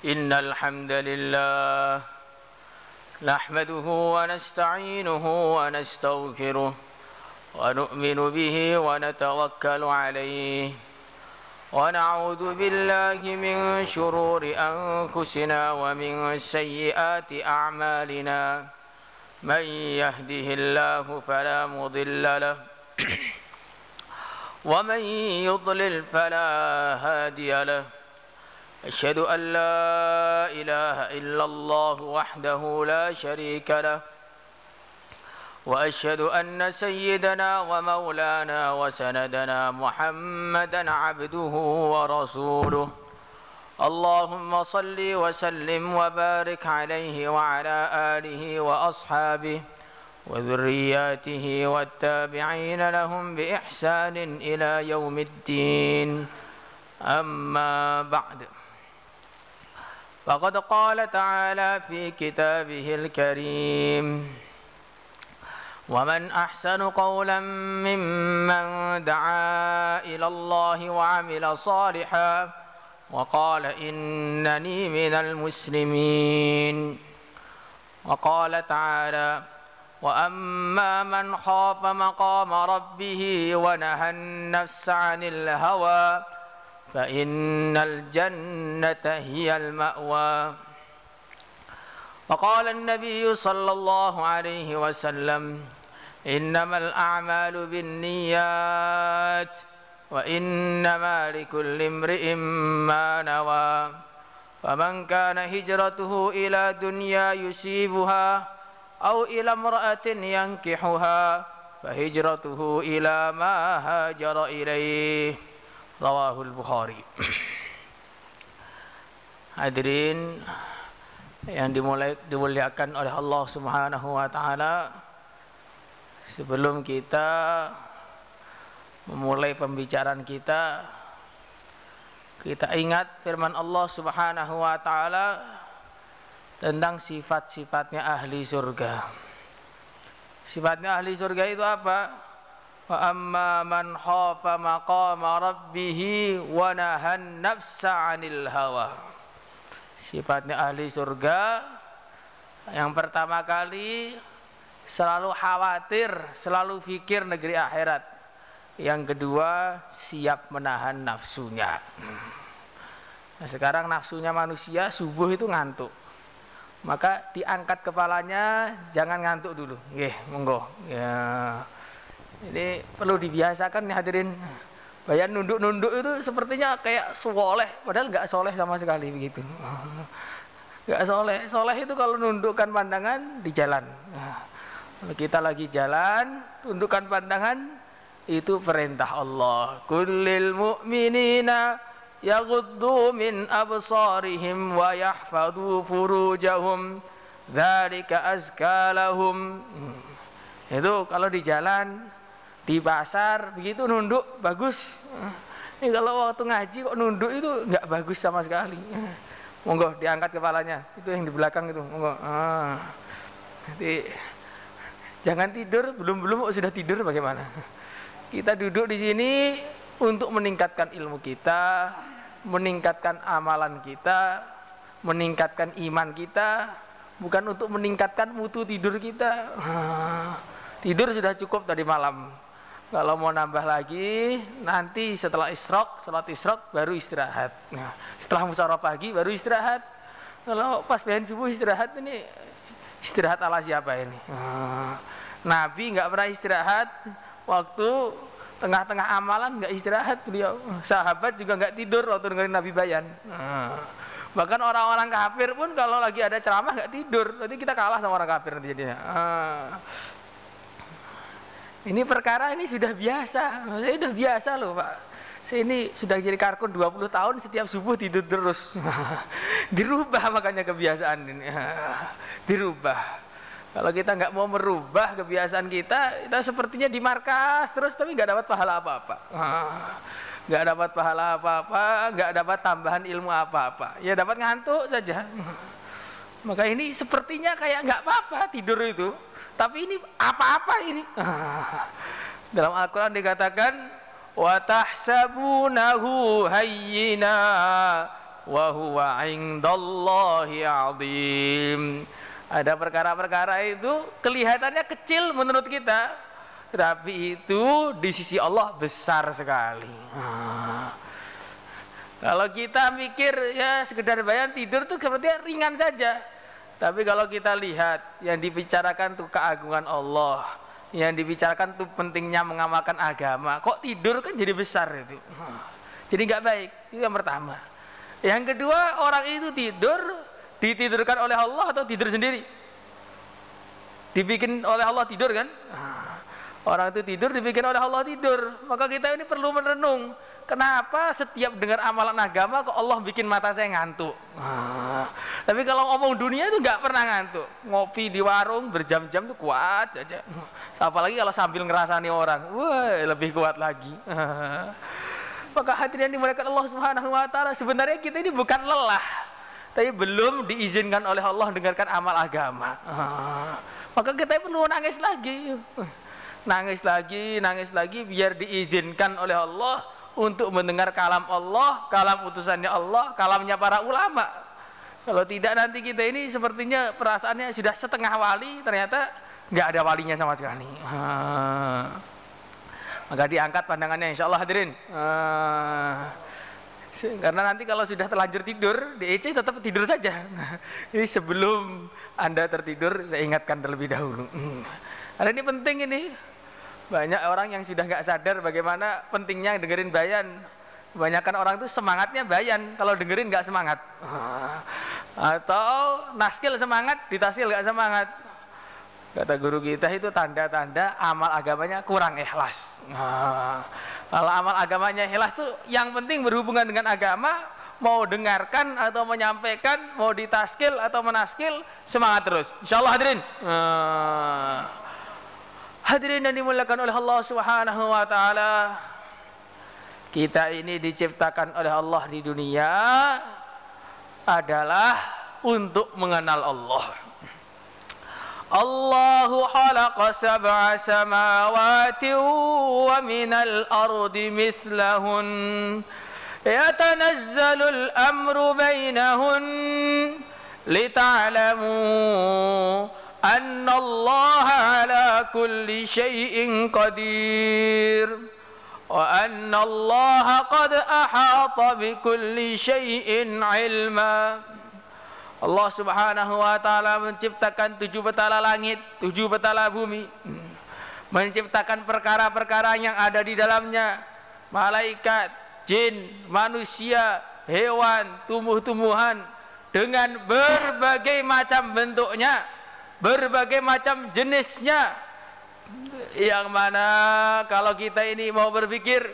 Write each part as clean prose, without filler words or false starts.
إن الحمد لله نحمده ونستعينه ونستغفره ونؤمن به ونتوكل عليه ونعوذ بالله من شرور أنفسنا ومن سيئات أعمالنا من يهده الله فلا مضل له ومن يضلل فلا هادي له أشهد أن لا إله إلا الله وحده لا شريك له وأشهد أن سيدنا ومولانا وسندنا محمدا عبده ورسوله اللهم صل وسلم وبارك عليه وعلى آله وأصحابه وذرياته والتابعين لهم بإحسان إلى يوم الدين أما بعد فقد قال تعالى في كتابه الكريم ومن أحسن قولا ممن دعا إلى الله وعمل صالحا وقال إنني من المسلمين وقال تعالى وأما من خاف مقام ربه ونهى النفس عن الهوى فإن الجنة هي المأوى وقال النبي صلى الله عليه وسلم إنما الأعمال بالنيات وإنما لكل امرئ ما نوى فمن كان هجرته إلى دنيا يصيبها أو إلى امرأة ينكحها فهجرته إلى ما هاجر إليه Rawahul Bukhari. Hadirin yang dimuliakan oleh Allah Subhanahu wa taala, sebelum kita memulai pembicaraan kita ingat firman Allah Subhanahu wa taala tentang sifat-sifatnya ahli surga. Sifatnya ahli surga itu apa? Wa amma man khafa maqama rabbih wa nahan nafsa 'anil hawa. Sifatnya ahli surga yang pertama kali selalu khawatir, selalu fikir negeri akhirat. Yang kedua, siap menahan nafsunya. Nah, sekarang nafsunya manusia subuh itu ngantuk. Maka diangkat kepalanya, jangan ngantuk dulu. Nggih, monggo. Ya. Ini perlu dibiasakan nih hadirin. Bayan nunduk-nunduk itu sepertinya kayak soleh, padahal nggak soleh sama sekali begitu. Nggak soleh. Soleh itu kalau nundukkan pandangan di jalan. Nah, kalau kita lagi jalan, tundukkan pandangan, itu perintah Allah. Kullil mu'minina yaghuddu min absarihim wa yahfadhu furujahum dzalika azka lahum. Itu kalau di jalan, di pasar begitu nunduk bagus. Ini kalau waktu ngaji kok nunduk itu nggak bagus sama sekali. Monggo diangkat kepalanya, itu yang di belakang itu. Monggo. Jadi jangan tidur belum kok sudah tidur bagaimana? Kita duduk di sini untuk meningkatkan ilmu kita, meningkatkan amalan kita, meningkatkan iman kita, bukan untuk meningkatkan mutu tidur kita. Tidur sudah cukup tadi malam. Kalau mau nambah lagi, nanti setelah sholat isyraq baru istirahat. Nah, setelah musyawarah pagi baru istirahat. Kalau pas pengen subuh istirahat, ini istirahat ala siapa ini? Nabi nggak pernah istirahat. Waktu tengah-tengah amalan nggak istirahat beliau. Sahabat juga nggak tidur waktu dengerin Nabi bayan. Bahkan orang-orang kafir pun kalau lagi ada ceramah nggak tidur. Nanti kita kalah sama orang kafir nanti jadinya. Ini perkara ini sudah biasa. Saya sudah biasa loh Pak. Saya ini sudah jadi karkun 20 tahun, setiap subuh tidur terus. Dirubah makanya kebiasaan ini. Dirubah. Kalau kita nggak mau merubah kebiasaan kita sepertinya di markas terus tapi nggak dapat pahala apa-apa. Nggak dapat pahala apa-apa, nggak dapat tambahan ilmu apa-apa. Ya dapat ngantuk saja. Maka ini sepertinya kayak nggak apa-apa tidur itu. Tapi ini apa-apa ini. Dalam Al-Quran dikatakan wa tahsabunahu hayyina wa huwa 'indallahi 'azim. Ada perkara-perkara itu kelihatannya kecil menurut kita, tapi itu di sisi Allah besar sekali. Kalau kita mikir ya sekedar bayan tidur tuh sepertinya ringan saja. Tapi kalau kita lihat yang dibicarakan tuh keagungan Allah, yang dibicarakan tuh pentingnya mengamalkan agama, kok tidur kan jadi besar itu. Jadi nggak baik. Itu yang pertama. Yang kedua, orang itu tidur ditidurkan oleh Allah atau tidur sendiri? Dibikin oleh Allah tidur kan? Orang itu tidur dibikin oleh Allah tidur. Maka kita ini perlu merenung, kenapa setiap dengar amalan agama kok Allah bikin mata saya ngantuk? Tapi kalau ngomong dunia itu nggak pernah ngantuk. Ngopi di warung berjam-jam tuh kuat aja. Apalagi kalau sambil ngerasani orang, wah lebih kuat lagi. Maka hadirin dimuliakan Allah Subhanahu wa taala, sebenarnya kita ini bukan lelah, tapi belum diizinkan oleh Allah dengarkan amal agama. Maka kita perlu nangis lagi. Nangis lagi biar diizinkan oleh Allah untuk mendengar kalam Allah, kalam utusannya Allah, kalamnya para ulama. Kalau tidak nanti kita ini sepertinya perasaannya sudah setengah wali, ternyata nggak ada walinya sama sekali. Maka diangkat pandangannya, insya Allah hadirin. Karena nanti kalau sudah terlanjur tidur, di EC tetap tidur saja. Ini sebelum Anda tertidur, saya ingatkan terlebih dahulu. Karena ini penting ini. Banyak orang yang sudah nggak sadar bagaimana pentingnya dengerin bayan. Kebanyakan orang itu semangatnya bayan, kalau dengerin nggak semangat. Atau naskil semangat, ditaskil nggak semangat. Kata guru kita itu tanda-tanda amal agamanya kurang ikhlas. Kalau amal agamanya ikhlas tuh yang penting berhubungan dengan agama, mau dengarkan atau menyampaikan, mau ditaskil atau menaskil, semangat terus. Insyaallah hadirin. Hadirin yang dimuliakan oleh Allah Subhanahu wa taala, kita ini diciptakan oleh Allah di dunia adalah untuk mengenal Allah. Allahu khalaqa sab'a samawati wa minal ardi mithlahun yatanazzalul amru bainahun lita'lamu anna Allah ala kulli syai'in qadir wa anna Allah qad ahata bi kulli syai'in ilma. Allah Subhanahu wa taala menciptakan 7 petala langit, 7 petala bumi, menciptakan perkara-perkara yang ada di dalamnya, malaikat, jin, manusia, hewan, tumbuh-tumbuhan dengan berbagai macam bentuknya, berbagai macam jenisnya, yang mana kalau kita ini mau berpikir,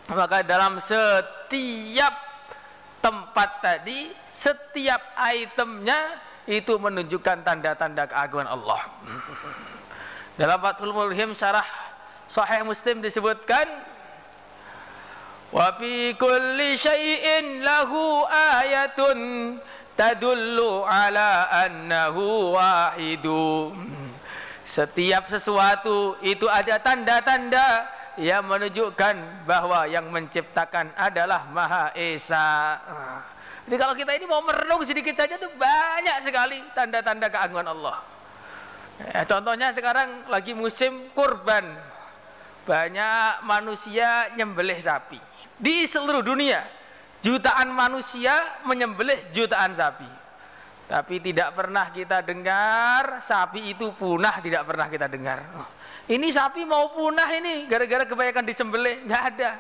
maka dalam setiap tempat tadi, setiap itemnya itu menunjukkan tanda-tanda keagungan Allah. Dalam Fathul Mulhim syarah Sahih Muslim disebutkan, wa fi kulli syai'in lahu ayatun tadullu ala annahu wahidu. Setiap sesuatu itu ada tanda-tanda yang menunjukkan bahwa yang menciptakan adalah Maha Esa. Jadi kalau kita ini mau merenung sedikit saja tuh banyak sekali tanda-tanda keagungan Allah. Contohnya sekarang lagi musim kurban, banyak manusia nyembelih sapi di seluruh dunia. Jutaan manusia menyembelih jutaan sapi, tapi tidak pernah kita dengar sapi itu punah, tidak pernah kita dengar. Ini sapi mau punah ini gara-gara kebanyakan disembelih, nggak ada.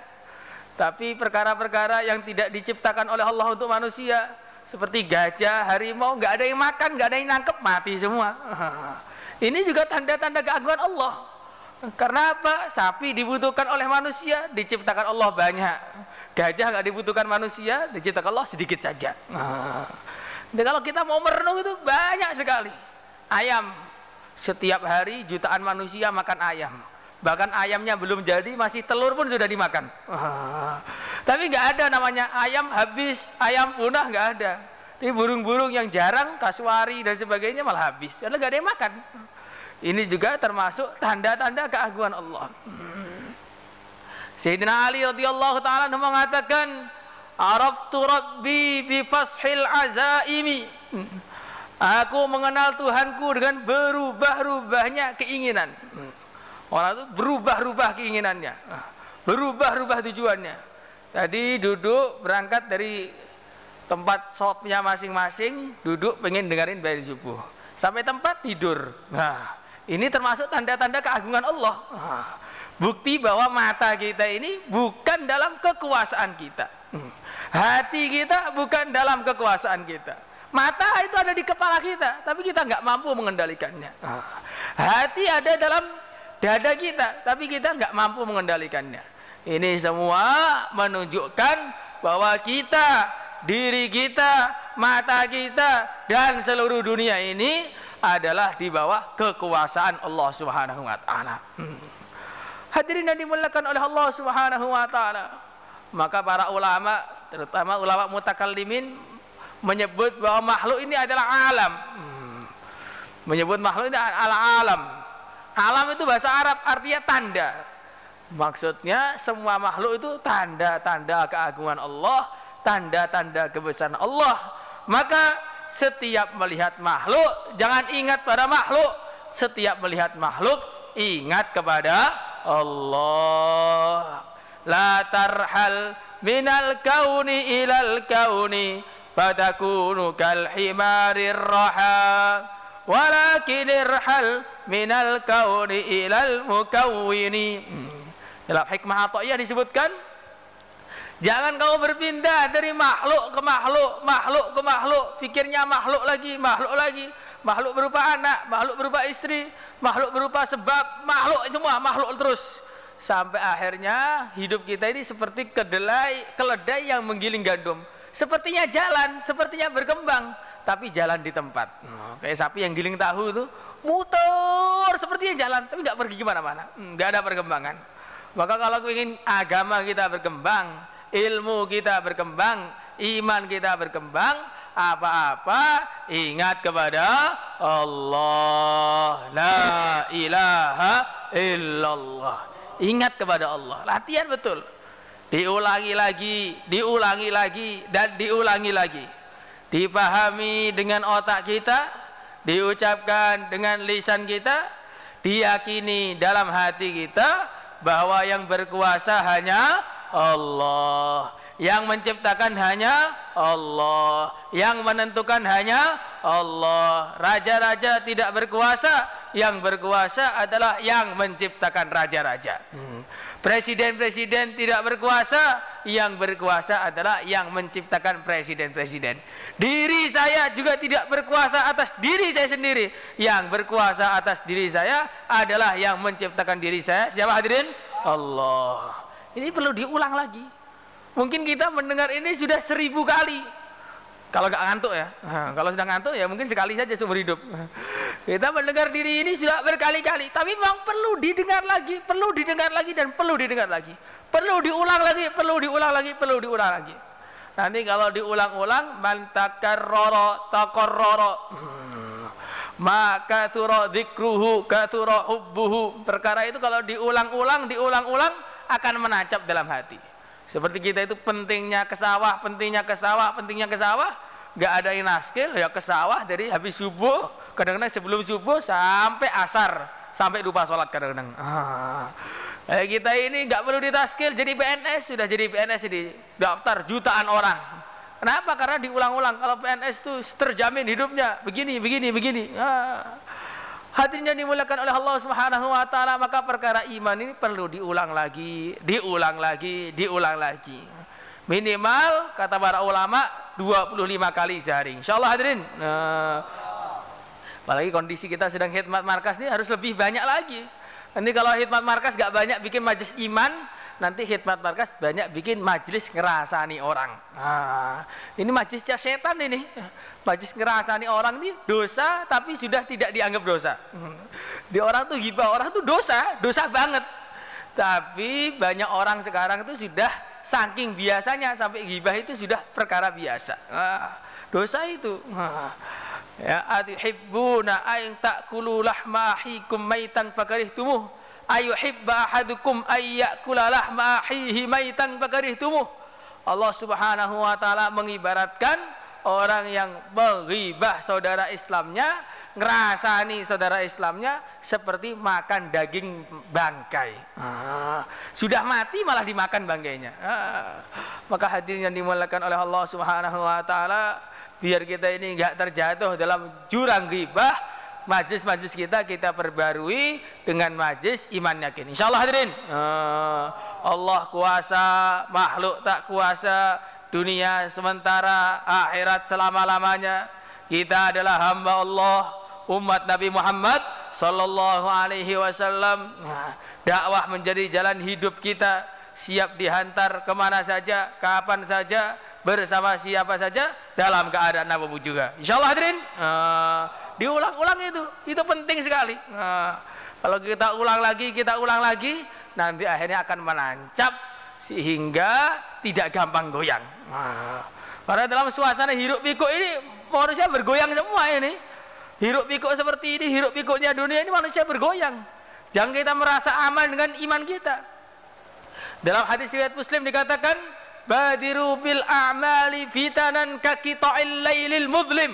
Tapi perkara-perkara yang tidak diciptakan oleh Allah untuk manusia, seperti gajah, harimau, nggak ada yang makan, nggak ada yang nangkep, mati semua. Ini juga tanda-tanda keagungan Allah. Karena apa? Sapi dibutuhkan oleh manusia, diciptakan Allah banyak. Gajah nggak dibutuhkan manusia, diciptakan Allah sedikit saja. Jadi kalau kita mau merenung itu banyak sekali. Ayam, setiap hari jutaan manusia makan ayam. Bahkan ayamnya belum jadi, masih telur pun sudah dimakan. Tapi nggak ada namanya ayam habis, ayam punah, nggak ada. Tapi burung-burung yang jarang, kasuari dan sebagainya malah habis, karena nggak ada yang makan. Ini juga termasuk tanda-tanda keagungan Allah. Sayyidina Ali radhiyallahu ta'ala mengatakan, Araftu Rabbi bi fashil azaimi. Aku mengenal Tuhanku dengan berubah-ubahnya keinginan. Orang itu berubah-ubah keinginannya, berubah-ubah tujuannya. Tadi duduk berangkat dari tempat shopnya masing-masing, duduk pengen dengerin bari subuh. Sampai tempat tidur. Nah, ini termasuk tanda-tanda keagungan Allah. Bukti bahwa mata kita ini bukan dalam kekuasaan kita. Hati kita bukan dalam kekuasaan kita. Mata itu ada di kepala kita, tapi kita nggak mampu mengendalikannya. Hati ada dalam dada kita, tapi kita nggak mampu mengendalikannya. Ini semua menunjukkan bahwa kita, diri kita, mata kita, dan seluruh dunia ini adalah di bawah kekuasaan Allah Subhanahu wa Ta'ala. Hadirin yang dimuliakan oleh Allah Subhanahu wa Ta'ala, maka para ulama, terutama ulama mutakallimin, menyebut bahwa makhluk ini adalah alam. Menyebut makhluk ini adalah alam. Alam itu bahasa Arab artinya tanda. Maksudnya semua makhluk itu tanda-tanda keagungan Allah, tanda-tanda kebesaran Allah. Maka setiap melihat makhluk, jangan ingat pada makhluk. Setiap melihat makhluk, ingat kepada Allah. La tarhal minal kauni ilal kauni fatakunu kal himarir raha walakin irhal minal kauni ilal mukawwini. Dalam hikmah Athaiyah disebutkan, jangan kamu berpindah dari makhluk ke makhluk, makhluk ke makhluk, pikirnya makhluk lagi, makhluk berupa anak, makhluk berupa istri, makhluk berupa sebab, makhluk semua, makhluk terus. Sampai akhirnya hidup kita ini seperti keledai yang menggiling gandum. Sepertinya jalan, sepertinya berkembang, tapi jalan di tempat. Kayak sapi yang giling tahu itu, muter sepertinya jalan, tapi nggak pergi kemana-mana, nggak ada perkembangan. Maka kalau ingin agama kita berkembang, ilmu kita berkembang, iman kita berkembang, apa-apa ingat kepada Allah. La ilaha illallah. Ingat kepada Allah. Latihan betul. Diulangi lagi, dan diulangi lagi. Dipahami dengan otak kita, diucapkan dengan lisan kita, diyakini dalam hati kita bahwa yang berkuasa hanya Allah, yang menciptakan hanya Allah, yang menentukan hanya Allah. Raja-raja tidak berkuasa, yang berkuasa adalah yang menciptakan raja-raja. Presiden-presiden tidak berkuasa, yang berkuasa adalah yang menciptakan presiden-presiden. Diri saya juga tidak berkuasa atas diri saya sendiri, yang berkuasa atas diri saya adalah yang menciptakan diri saya. Siapa hadirin? Allah. Ini perlu diulang lagi. Mungkin kita mendengar ini sudah 1000 kali. Kalau nggak ngantuk ya, kalau sudah ngantuk ya mungkin sekali saja seumur hidup. Kita mendengar diri ini sudah berkali-kali, tapi memang perlu didengar lagi, perlu didengar lagi, dan perlu didengar lagi. Perlu diulang lagi, perlu diulang lagi, perlu diulang lagi. Nanti kalau diulang-ulang, man takarrara taqarrara. Maka kathura dzikruhu kathura hubbuhu. Perkara itu kalau diulang-ulang akan menancap dalam hati. Seperti kita itu pentingnya ke sawah, nggak ada inaskil ya ke sawah dari habis subuh, kadang-kadang sebelum subuh sampai asar, sampai lupa sholat kadang-kadang. Kita ini nggak perlu ditaskil, jadi PNS, sudah jadi PNS di daftar jutaan orang. Kenapa? Karena diulang-ulang. Kalau PNS itu terjamin hidupnya begini. Hadirin yang dimuliakan oleh Allah Subhanahu wa Ta'ala, maka perkara iman ini perlu diulang lagi. Minimal kata para ulama 25 kali sehari. Insyaallah hadirin. Apalagi kondisi kita sedang khidmat markas ini harus lebih banyak lagi. Nanti kalau khidmat markas gak banyak bikin majelis iman, nanti khidmat markas banyak bikin majelis ngerasani orang. Ini majelisnya setan ini. Majelis ngerasani orang ini dosa, tapi sudah tidak dianggap dosa. Di orang tuh ghibah orang tuh dosa banget. Tapi banyak orang sekarang itu sudah saking biasanya sampai ghibah itu sudah perkara biasa. Dosa itu. Ya, atuhibbuna ayn ta'kulu lahma ahikum maitan fakarihtumuh. Ayuhibba ahadukum ay ya'kula lahma ahihi maitan fakarihtumuh. Allah Subhanahu wa taala mengibaratkan orang yang menghibah saudara Islamnya, ngerasani saudara Islamnya seperti makan daging bangkai. Sudah mati malah dimakan bangkainya. Maka hadirin yang dimuliakan oleh Allah Subhanahu wa taala, biar kita ini enggak terjatuh dalam jurang ghibah, majlis-majlis kita perbarui dengan majlis iman yakin. Insyaallah hadirin. Allah kuasa, makhluk tak kuasa, dunia sementara, akhirat selama-lamanya. Kita adalah hamba Allah, umat Nabi Muhammad sallallahu alaihi wasallam. Dakwah menjadi jalan hidup kita, siap dihantar kemana saja, kapan saja, bersama siapa saja, dalam keadaan apapun juga. Insyaallah hadirin. Diulang-ulang itu penting sekali. Kalau kita ulang lagi, nanti akhirnya akan menancap sehingga tidak gampang goyang. Karena dalam suasana hiruk pikuk ini manusia bergoyang semua ini. Hiruk pikuk seperti ini, hiruk pikuknya dunia ini manusia bergoyang. Jangan kita merasa aman dengan iman kita. Dalam hadis riwayat Muslim dikatakan, badiru bil a'mali fitanan ka qita'il lailil mudlim.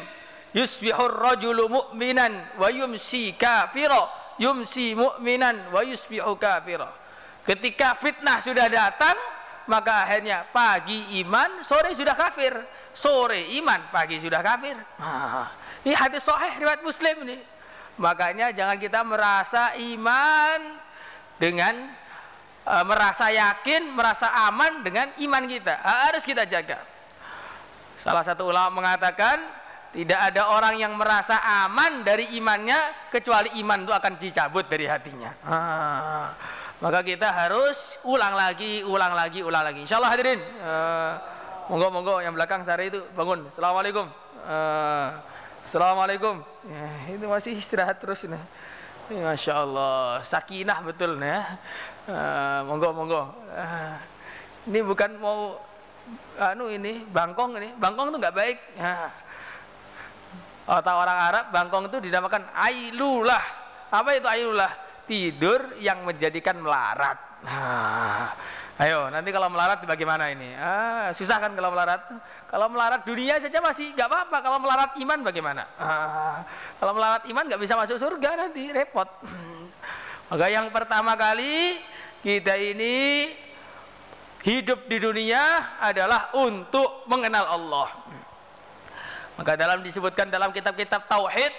Yusbihur rajulu mu'minan wa yumsi kafira, yumsi mu'minan wa yusbihu kafira. Ketika fitnah sudah datang, maka akhirnya pagi iman, sore sudah kafir. Sore iman, pagi sudah kafir. Ini hadis sahih riwayat Muslim nih. Makanya jangan kita merasa iman dengan merasa yakin, merasa aman dengan iman kita. Harus kita jaga. Salah satu ulama mengatakan, tidak ada orang yang merasa aman dari imannya kecuali iman itu akan dicabut dari hatinya. Maka kita harus ulang lagi. Insyaallah hadirin. Monggo yang belakang sare itu bangun. Assalamualaikum. Assalamualaikum. Itu masih istirahat terus nih. Masya Allah, sakinah betul nih. Monggo. Ini bukan mau ini bangkong ini. Bangkong itu nggak baik. Atau orang Arab bangkong itu dinamakan ailulah. Apa itu ailulah? Tidur yang menjadikan melarat. Ayo, nanti kalau melarat bagaimana ini? Susah kan kalau melarat? Kalau melarat dunia saja masih nggak apa-apa. Kalau melarat iman bagaimana? Kalau melarat iman nggak bisa masuk surga, nanti repot. Maka yang pertama kali kita ini hidup di dunia adalah untuk mengenal Allah. Maka disebutkan dalam kitab-kitab tauhid,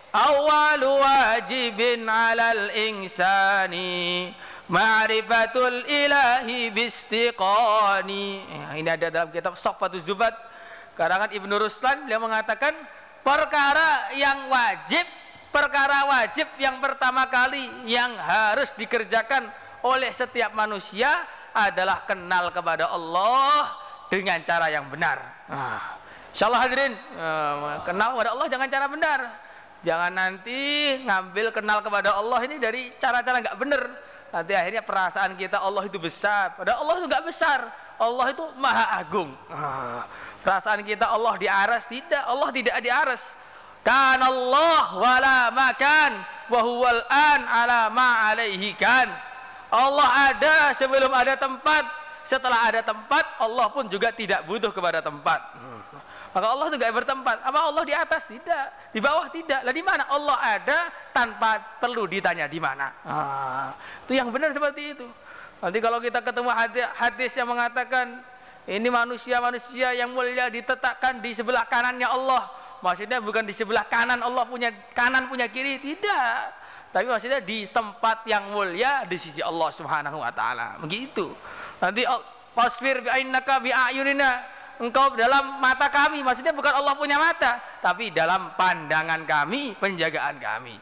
awwalu wajibin 'alal insani ma'rifatul ilahi bistiqani. Ini ada dalam kitab Sohbatuz Zubat karangan Ibnu Ruslan. Beliau mengatakan perkara wajib yang pertama kali yang harus dikerjakan oleh setiap manusia adalah kenal kepada Allah dengan cara yang benar. Insyaallah hadirin, kenal kepada Allah jangan cara benar. Jangan nanti ngambil kenal kepada Allah ini dari cara-cara nggak benar. Nanti akhirnya perasaan kita Allah itu besar, padahal Allah itu nggak besar. Allah itu maha agung. Perasaan kita Allah di aras, tidak. Allah tidak di aras. Kan Allah wala makan wa huwal an ala ma alaihi kan. Allah ada sebelum ada tempat, setelah ada tempat Allah pun juga tidak butuh kepada tempat. Maka Allah itu nggak bertempat. Apa Allah di atas? Tidak. Di bawah? Tidak. Lah di mana? Allah ada tanpa perlu ditanya di mana. Itu yang benar seperti itu. Nanti kalau kita ketemu hadis yang mengatakan ini manusia-manusia yang mulia ditetapkan di sebelah kanannya Allah. Maksudnya bukan di sebelah kanan Allah punya kiri, tidak. Tapi maksudnya di tempat yang mulia di sisi Allah Subhanahu wa taala. Begitu. Nanti wasfir bi ainnaka bi ayunina. Engkau dalam mata kami, maksudnya bukan Allah punya mata, tapi dalam pandangan kami, penjagaan kami.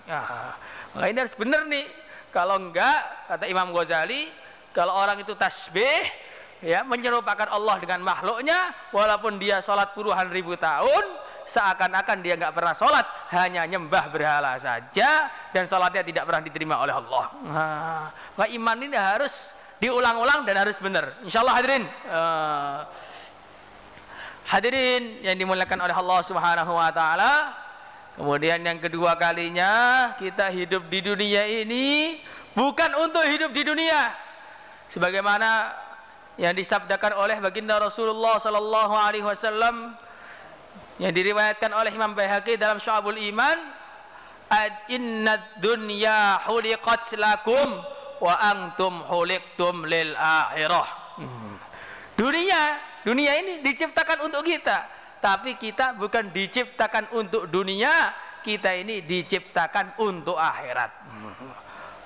Maka ini harus benar nih. Kalau enggak, kata Imam Ghazali, kalau orang itu tasbih, ya menyerupakan Allah dengan makhluknya, walaupun dia sholat puluhan ribu tahun, seakan-akan dia enggak pernah sholat, hanya nyembah berhala saja, dan sholatnya tidak pernah diterima oleh Allah. Maka iman ini harus diulang-ulang dan harus benar. Insyaallah hadirin. Hadirin yang dimuliakan oleh Allah Subhanahu wa taala. Kemudian yang kedua kalinya kita hidup di dunia ini bukan untuk hidup di dunia. Sebagaimana yang disabdakan oleh baginda Rasulullah sallallahu alaihi wasallam yang diriwayatkan oleh Imam Baihaqi dalam Syu'abul Iman, innad dunya khuliqat lakum wa antum khuliqtum lil akhirah. Dunia ini diciptakan untuk kita, tapi kita bukan diciptakan untuk dunia, kita ini diciptakan untuk akhirat.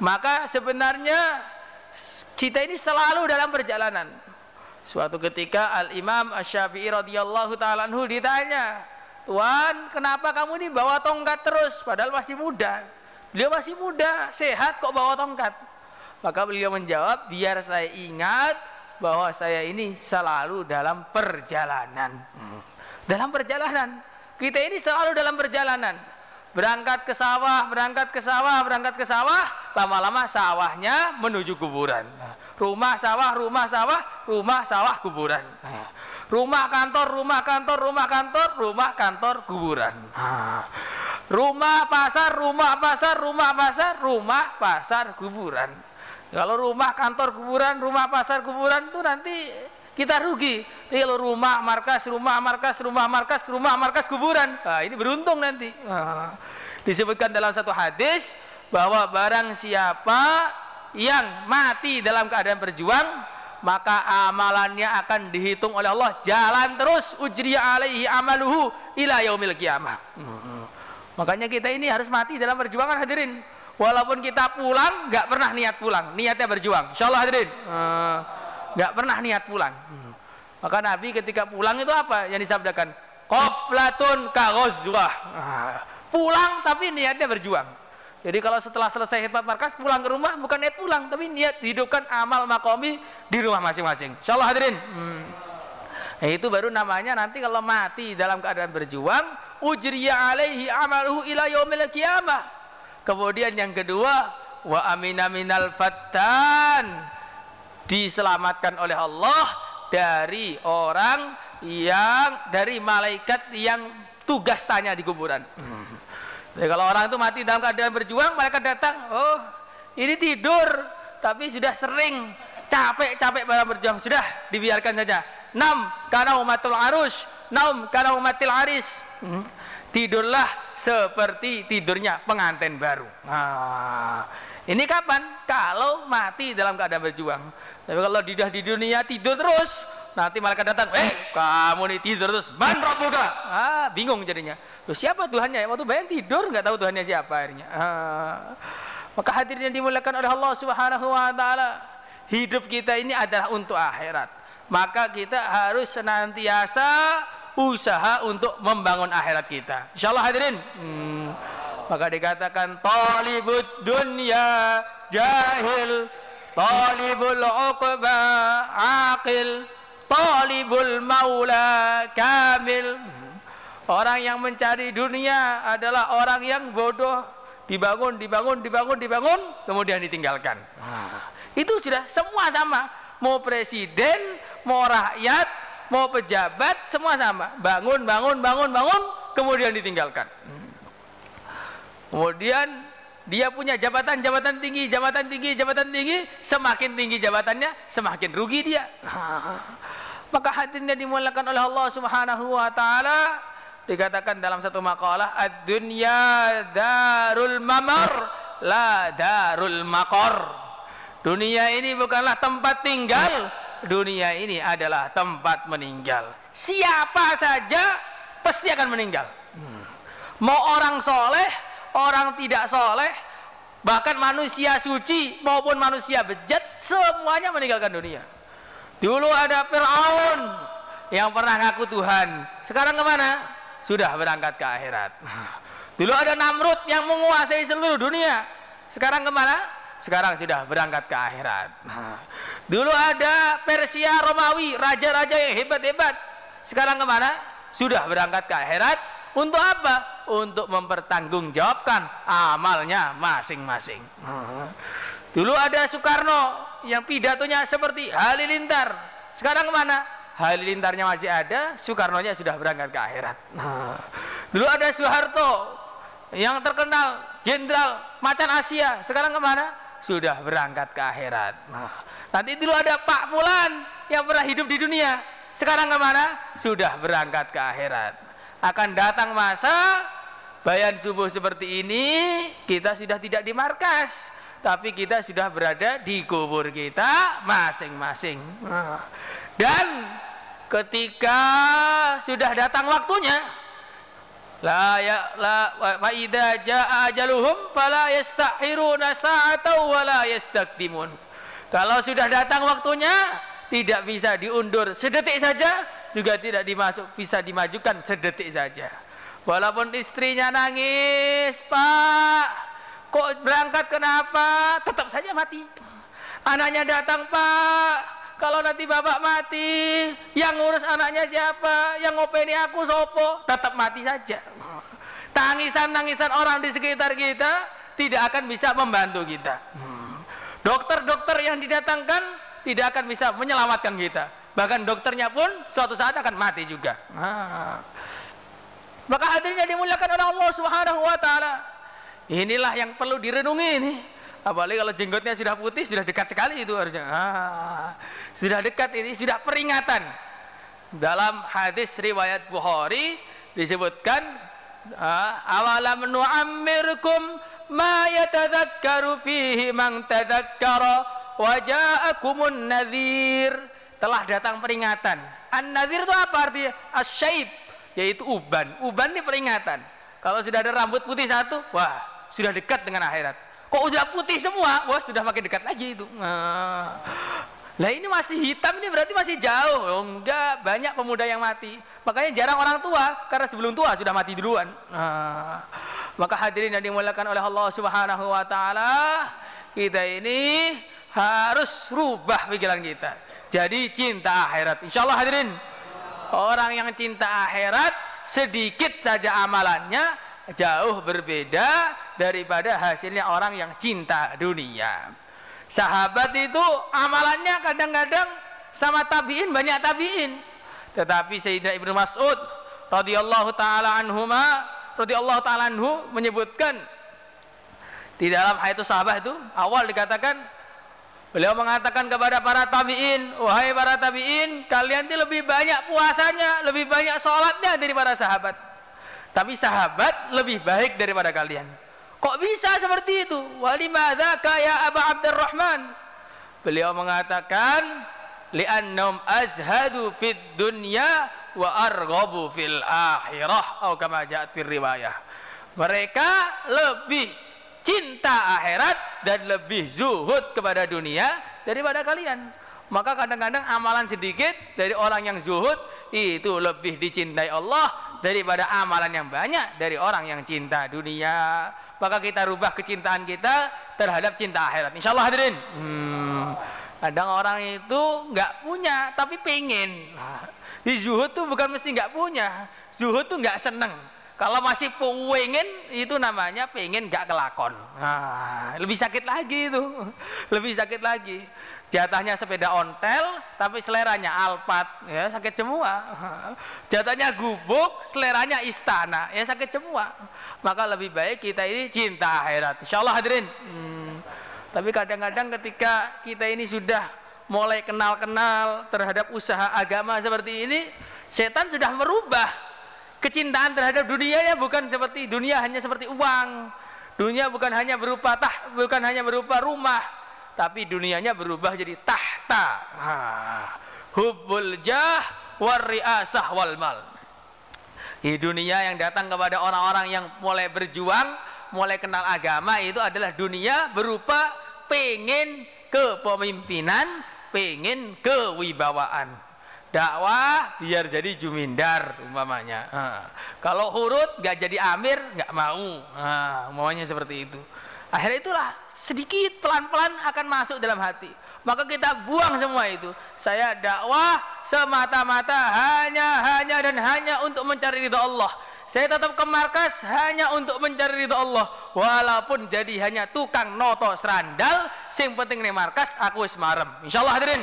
Maka sebenarnya kita ini selalu dalam perjalanan. Suatu ketika Al-Imam Asy-Syafi'i radhiyallahu ta'ala anhu ditanya, "Tuan, kenapa kamu ini bawa tongkat terus padahal masih muda?" Beliau masih muda, sehat kok bawa tongkat. Maka beliau menjawab, "Biar saya ingat bahwa saya ini selalu dalam perjalanan." Dalam perjalanan. Kita ini selalu dalam perjalanan. Berangkat ke sawah, berangkat ke sawah, berangkat ke sawah, lama-lama sawahnya menuju kuburan. Rumah sawah, rumah sawah, rumah sawah, kuburan. Rumah kantor, rumah kantor, rumah kantor, rumah kantor, kuburan. Rumah pasar, rumah pasar, rumah pasar, rumah pasar, kuburan. Kalau rumah kantor, kuburan, rumah pasar, kuburan itu nanti kita rugi. Jadi kalau rumah markas, rumah markas, rumah markas, rumah markas, kuburan, nah, ini beruntung nanti. Disebutkan dalam satu hadis bahwa barang siapa yang mati dalam keadaan berjuang, maka amalannya akan dihitung oleh Allah jalan terus, ujriya alaihi amaluhu ila yaumil qiyamah. Makanya kita ini harus mati dalam perjuangan, hadirin. Walaupun kita pulang, nggak pernah niat pulang, niatnya berjuang. Insyaallah, hadirin, nggak pernah niat pulang. Maka Nabi ketika pulang itu apa yang disabdakan? Qaflatun ka ghazwah. Pulang tapi niatnya berjuang. Jadi kalau setelah selesai khidmat markas pulang ke rumah, bukan niat pulang, tapi niat hidupkan amal makomi di rumah masing-masing. Insyaallah, hadirin. Nah, itu baru namanya nanti kalau mati dalam keadaan berjuang, ujriya alaihi amaluhu ila yaumil qiyamah. Kemudian yang kedua, wa amina minal fattan, diselamatkan oleh Allah dari orang yang, dari malaikat yang tugas tanya di kuburan. Jadi kalau orang itu mati dalam keadaan berjuang, malaikat datang, "Oh, ini tidur, tapi sudah sering capek-capek dalam berjuang, sudah dibiarkan saja. Nam kana umatul arus, naum kana umatil aris." Tidurlah seperti tidurnya pengantin baru. Nah, ini kapan? Kalau mati dalam keadaan berjuang. Tapi kalau di dunia tidur terus, nanti malaikat datang, kamu nih tidur terus, man rabbuka. Bingung jadinya. Loh, siapa Tuhannya? Waktu bayang tidur nggak tahu Tuhannya siapa akhirnya. Maka hadirin yang dimuliakan oleh Allah Subhanahu wa taala, hidup kita ini adalah untuk akhirat. Maka kita harus senantiasa usaha untuk membangun akhirat kita. Insyaallah, hadirin. Maka dikatakan talibud dunya jahil, talibul uqba aqil, talibul maula kamil. Orang yang mencari dunia adalah orang yang bodoh, dibangun, kemudian ditinggalkan. Itu sudah semua sama. Mau presiden, mau rakyat, mau pejabat, semua sama. Bangun, kemudian ditinggalkan. Kemudian dia punya jabatan tinggi, semakin tinggi jabatannya, semakin rugi dia. Maka hadirin dimuliakan oleh Allah Subhanahu wa taala, dikatakan dalam satu makalah, ad-dunya darul mamar la darul maqar. Dunia ini bukanlah tempat tinggal, dunia ini adalah tempat meninggal. Siapa saja pasti akan meninggal. Mau orang soleh, orang tidak soleh, bahkan manusia suci maupun manusia bejat, semuanya meninggalkan dunia. Dulu ada Fir'aun yang pernah ngaku Tuhan, sekarang kemana? Sudah berangkat ke akhirat. Dulu ada Namrud yang menguasai seluruh dunia, sekarang kemana? Sekarang sudah berangkat ke akhirat. Dulu ada Persia Romawi, raja-raja yang hebat-hebat, sekarang kemana? Sudah berangkat ke akhirat. Untuk apa? Untuk mempertanggungjawabkan amalnya masing-masing. Dulu ada Soekarno yang pidatonya seperti halilintar, sekarang kemana? Halilintarnya masih ada, Soekarnonya sudah berangkat ke akhirat. Dulu ada Soeharto yang terkenal jenderal macan Asia, sekarang kemana? Sudah berangkat ke akhirat. Nanti dulu ada Pak Fulan yang pernah hidup di dunia, sekarang kemana? Sudah berangkat ke akhirat. Akan datang masa bayan subuh seperti ini, kita sudah tidak di markas, tapi kita sudah berada di kubur kita masing-masing. Dan ketika sudah datang waktunya, fa idza jaa ajaluhum fala yastakhiruna sa'atan wa la yastaqdimun. Kalau sudah datang waktunya, tidak bisa diundur sedetik saja, juga tidak bisa dimajukan sedetik saja. Walaupun istrinya nangis, "Pak, kok berangkat kenapa?" Tetap saja mati. Anaknya datang, "Pak, kalau nanti bapak mati, yang ngurus anaknya siapa? Yang ngopeni aku sopo?" Tetap mati saja. Tangisan-tangisan orang di sekitar kita tidak akan bisa membantu kita. Dokter-dokter yang didatangkan tidak akan bisa menyelamatkan kita. Bahkan dokternya pun suatu saat akan mati juga. Maka hadirin yang dimuliakan oleh Allah Subhanahu wa taala, inilah yang perlu direnungi ini. Apalagi kalau jenggotnya sudah putih, sudah dekat sekali itu harusnya. Sudah dekat, ini sudah peringatan. Dalam hadis riwayat Bukhari disebutkan, awalam nu'ammirkum ma yatadzakkaru fihi man tadzakkara wa ja'akumun nadhir. Telah datang peringatan. An-nadhir itu apa artinya? Asyaib, yaitu uban. Uban ini peringatan. Kalau sudah ada rambut putih satu, wah, sudah dekat dengan akhirat. Kok udah putih semua, wah, sudah makin dekat lagi itu. Lah ini masih hitam, ini berarti masih jauh. Oh, enggak, banyak pemuda yang mati. Makanya jarang orang tua, karena sebelum tua sudah mati duluan. Maka hadirin yang dimuliakan oleh Allah Subhanahu wa taala, kita ini harus rubah pikiran kita. Jadi cinta akhirat. Insyaallah hadirin. Orang yang cinta akhirat, sedikit saja amalannya jauh berbeda daripada hasilnya orang yang cinta dunia. Sahabat itu amalannya kadang-kadang sama tabi'in, banyak tabi'in. Tetapi Sayyidina Ibnu Mas'ud radhiyallahu taala anhu menyebutkan di dalam ayat sahabat itu awal dikatakan, beliau mengatakan kepada para tabi'in, wahai para tabi'in, kalian itu lebih banyak puasanya, lebih banyak sholatnya daripada sahabat. Tapi sahabat lebih baik daripada kalian. Kok bisa seperti itu? Walimadzaka ya Aba Abdurrahman? Beliau mengatakan, li'annahum azhadu fid dunya wa arghabu fil akhirah, atau kama ja'at fil riwayah. Mereka lebih cinta akhirat dan lebih zuhud kepada dunia daripada kalian. Maka kadang-kadang amalan sedikit dari orang yang zuhud itu lebih dicintai Allah daripada amalan yang banyak dari orang yang cinta dunia. Maka kita rubah kecintaan kita terhadap cinta akhirat. Insyaallah hadirin. Kadang orang itu nggak punya tapi pengen. Di zuhud tuh bukan mesti nggak punya. Zuhud tuh nggak seneng. Kalau masih pengen, itu namanya pengen nggak kelakon. Lebih sakit lagi itu. Lebih sakit lagi. Jatahnya sepeda ontel, tapi seleranya Alphard, ya sakit semua. Jatahnya gubuk, seleranya istana, ya sakit semua. Maka lebih baik kita ini cinta akhirat. Insyaallah hadirin. Tapi kadang-kadang ketika kita ini sudah mulai kenal-kenal terhadap usaha agama seperti ini, setan sudah merubah kecintaan terhadap dunianya, bukan seperti dunia hanya seperti uang. Dunia bukan hanya berupa rumah, tapi dunianya berubah jadi tahta. Hubbul jah war riasah wal mal. Di dunia yang datang kepada orang-orang yang mulai berjuang, mulai kenal agama, itu adalah dunia berupa pengen kepemimpinan, pengen kewibawaan. Dakwah biar jadi jumindar umpamanya. Kalau hurut gak jadi amir gak mau. Maunya seperti itu. Akhirnya itulah sedikit pelan-pelan akan masuk dalam hati. Maka kita buang semua itu. Saya dakwah semata-mata hanya untuk mencari ridha Allah. Saya tetap ke markas hanya untuk mencari ridha Allah. Walaupun jadi hanya tukang noto serandal, sing penting nih markas aku wis marem. Insyaallah hadirin.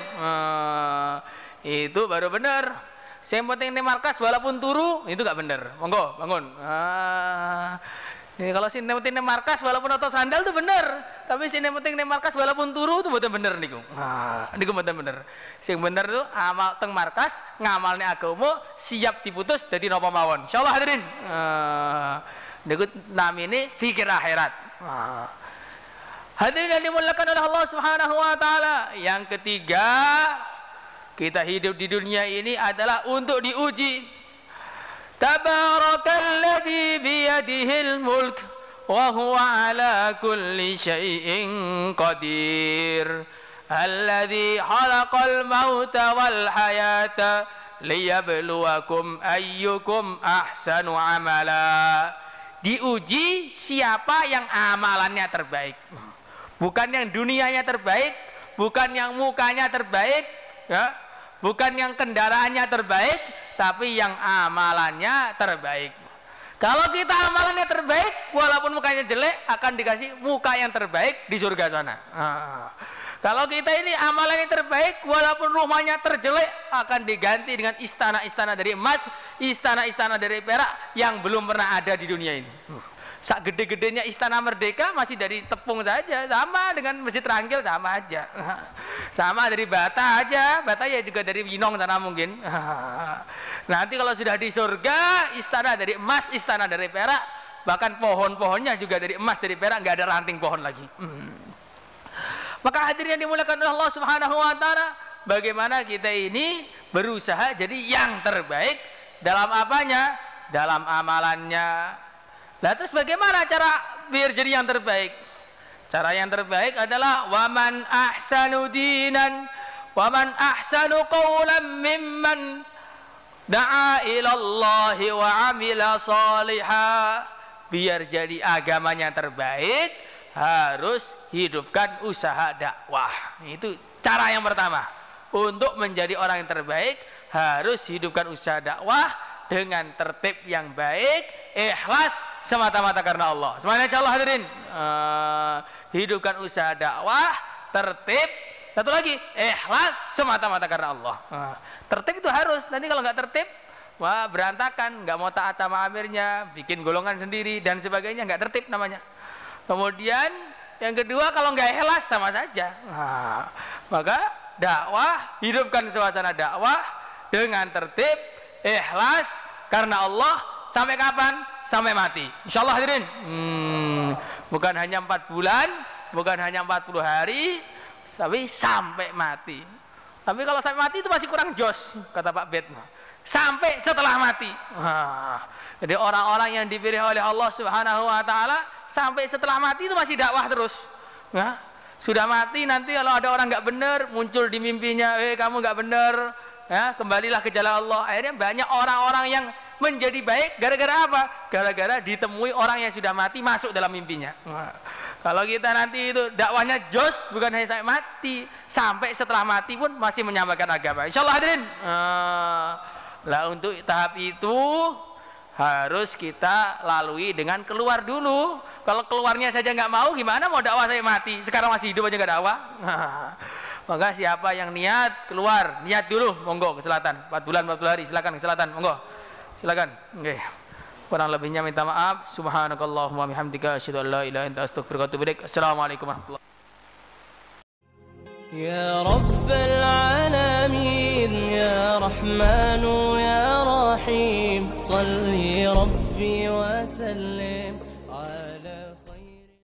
Itu baru benar. Yang penting nih markas walaupun turu itu gak benar. Monggo bangun. Ini kalau sing penting markas walaupun otot sandal itu bener, tapi sing penting markas walaupun turu itu mboten bener niku. Nah, niku mboten bener. Sing bener itu amal teng markas, ngamalne agama siap diputus dadi napa mawon. Insyaallah hadirin. Niku namine fikir akhirat. Hadirin yang dimuliakan oleh Allah Subhanahu wa taala. Yang ketiga, kita hidup di dunia ini adalah untuk diuji. Tabarakalladzi biyadihil mulk wa huwa ala kulli syai'in qadir. Alladzi khalaqal mauta wal hayata liyabluwakum ayyukum ahsanu amala. Diuji siapa yang amalannya terbaik. Bukan yang dunianya terbaik, bukan yang mukanya terbaik, ya. Bukan yang kendaraannya terbaik, tapi yang amalannya terbaik. Kalau kita amalannya terbaik, walaupun mukanya jelek, akan dikasih muka yang terbaik di surga sana. Kalau kita ini amalannya terbaik, walaupun rumahnya terjelek, akan diganti dengan istana-istana dari emas, istana-istana dari perak yang belum pernah ada di dunia ini. Sak gede-gedenya istana Merdeka masih dari tepung saja, sama dengan Masjid Rangkil sama aja. Sama dari bata aja, bata ya juga dari Winong sana mungkin. Nanti kalau sudah di surga, istana dari emas, istana dari perak, bahkan pohon-pohonnya juga dari emas, dari perak, nggak ada ranting pohon lagi. Maka hadirin yang dimuliakan oleh Allah Subhanahu wa taala, bagaimana kita ini berusaha jadi yang terbaik dalam apanya? Dalam amalannya. Lah terus bagaimana cara biar jadi yang terbaik? Cara yang terbaik adalah waman ahsanu dinan waman ahsanu qawlan mimman da'a ilallahi wa amila salihah. Biar jadi agamanya terbaik, harus hidupkan usaha dakwah. Itu cara yang pertama. Untuk menjadi orang yang terbaik, harus hidupkan usaha dakwah dengan tertib yang baik, ikhlas semata-mata karena Allah. Semuanya insyaallah hadirin. Hidupkan usaha dakwah, tertib, satu lagi ikhlas semata-mata karena Allah. Tertib itu harus. Nanti kalau nggak tertib, wah berantakan, nggak mau taat sama amirnya, bikin golongan sendiri dan sebagainya, nggak tertib namanya. Kemudian yang kedua, kalau nggak ikhlas sama saja. Maka dakwah, hidupkan suasana dakwah dengan tertib, ikhlas karena Allah. Sampai kapan? Sampai mati. Insyaallah hadirin. Bukan hanya 4 bulan, bukan hanya 40 hari, tapi sampai mati. Tapi kalau sampai mati itu masih kurang jos, kata Pak Bet. Sampai setelah mati. Jadi orang-orang yang dipilih oleh Allah Subhanahu wa taala sampai setelah mati itu masih dakwah terus. Sudah mati, nanti kalau ada orang nggak benar, muncul di mimpinya, kamu nggak benar, ya, kembalilah ke jalan Allah. Akhirnya banyak orang-orang yang menjadi baik gara-gara apa? Gara-gara ditemui orang yang sudah mati masuk dalam mimpinya. Kalau kita nanti itu dakwahnya jos, bukan hanya sampai mati, sampai setelah mati pun masih menyampaikan agama. Insyaallah hadirin. Lah untuk tahap itu harus kita lalui dengan keluar dulu. Kalau keluarnya saja nggak mau, gimana mau dakwah saya mati? Sekarang masih hidup aja nggak dakwah. Maka siapa yang niat keluar, niat dulu, monggo ke selatan. 4 bulan 40 hari, silakan ke selatan, monggo. Silakan. Oke. Kurang lebihnya minta maaf. Subhanakallahumma bihamdika asyhadu an la ilaha illa anta astaghfiruka wa atubu ilaik. Assalamualaikum warahmatullahi wabarakatuh. Ya Rabbal alamin, ya Rahman ya Rahim, salli Rabbi wa sallim